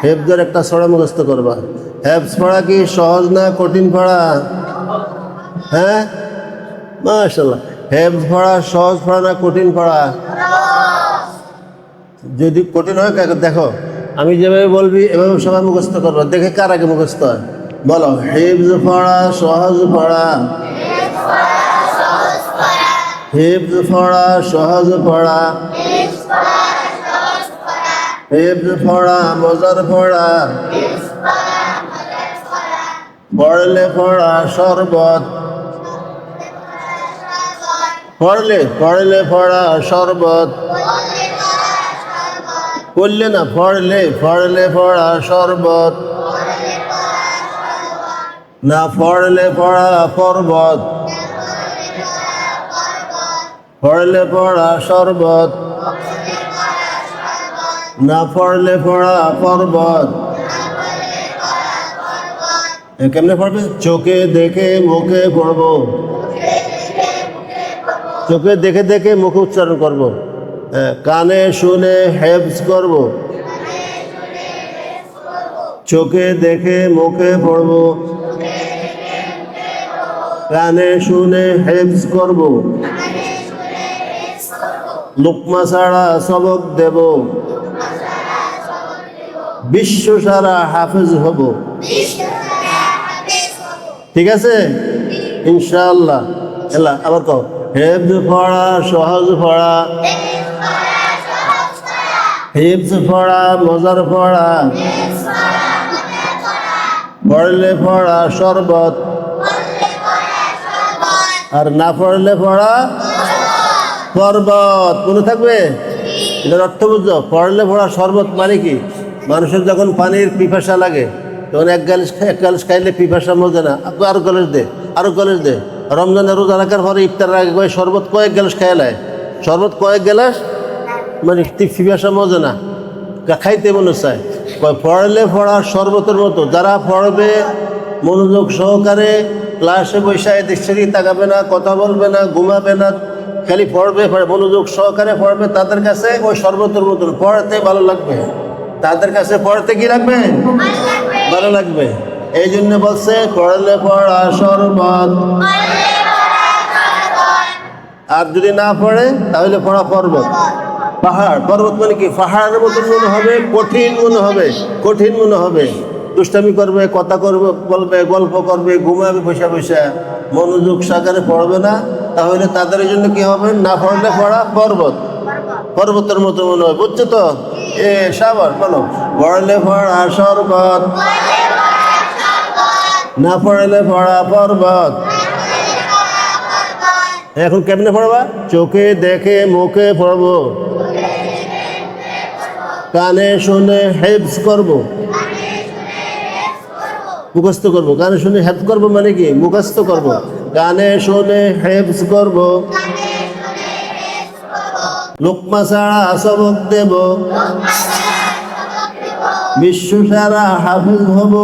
হেফজের একটা ছড়া মুখস্থ করবা। হেফজ পড়া কি সহজ না কঠিন পড়া? হ্যাঁ, মাশাআল্লাহ। হেফজ পড়া সহজ পড়া না কঠিন পড়া? যদি কঠিন হয় দেখো, আমি যেভাবে বলবি এভাবে সবাই মুখস্থ করবো, দেখে কার আগে মুখস্থ হয়। বলো, হেফজ পড়া সহজ পড়া। হেফজ পড়া সহজ পড়া। হেফজ পড়া মজার পড়া। পড়লে পড়া শরবত। পড়লে পড়া শরবত। পড়লে না, পড়লে পড়া শরবত। না পড়লে পড়া পর্বত। পড়লে পড়া শরবত। না পড়লে পড়া পর্বত। কেমনে পড়বে? চোখে দেখে মুখে পড়বো। চোখে দেখে দেখে মুখে উচ্চারণ করব। কানে শুনে হেফজ করব। চোখে দেখে মুখে পড়ব। কানে শুনে হেফজ করব। লুকমা ছাড়া সবক দেব। বিশ্ব সারা হাফেজ হব। ঠিক আছে, ইনশাআল্লাহ। এলা আবার কও, হেফজ পড়া সহজ পড়া। হেফজ পড়া মজার পড়া। পড়লে পড়া শরবত। আর না পড়লে পড়া পর্বত। মনে থাকবে? এটার অর্থ বুঝছো? পড়লে পড়া শরবত মানে কি? মানুষের যখন পানির পিপাসা লাগে তখন এক গ্যালাস খাইলে পিপাসা মজে না, আরো গ্যালাস দে, আরো গ্যালাস দে। রমজানের রোজা রাখার পরে ইফতারের আগে কয় শরবত কয়েক গ্যালাস খাইলায়। শরবত কয়েক গ্যালাস মানে পিপাসা মজে না, খাইতে মনে চায়। পড়লে পড়া শরবতের মতো। যারা পড়বে মনোযোগ সহকারে, ক্লাসে বসে দৃষ্টি তাকাবে না, কথা বলবে না, ঘুমাবে না, খালি পড়বে, মনোযোগ সহকারে পড়বে, তাদের কাছে ওই শরবতের মতন পড়তে ভালো লাগবে। তাদের কাছে পড়তে কি লাগবে? ভালো লাগবে। এই জন্য বলছে পড়লে পড়া শরবত। আর যদি না পড়ে তাহলে পড়া পর্বত। পাহাড়। পর্বত মানে কি? পাহাড়ের মতন মনে হবে, কঠিন মনে হবে, কঠিন মনে হবে। দুষ্টামি করবে, কথা করবে, বলবে, গল্প করবে, ঘুমাবে বসে বসে, মনোযোগ সহকারে পড়বে না, তাহলে তাদের জন্য কি হবে? না পড়লে পড়া পর্বত। পর্বতের মতো মনে হয়। বুঝছো তো? সাবাস, বলো, পড়লে পড়া শরবত। না পড়লে পড়া পর্বত। এখন কেমনে পড়বা? চোখে দেখে মুখে পড়বো। কানে শুনে হেফজ করব। মুখস্থ করব। কানে শুনে হেফজ করব মানে কি? মুখস্থ করব। কানে শুনে হেফজ করব। লুকমা ছাড়া সবক দেব। বিশ্ব সারা হাফেজ হব।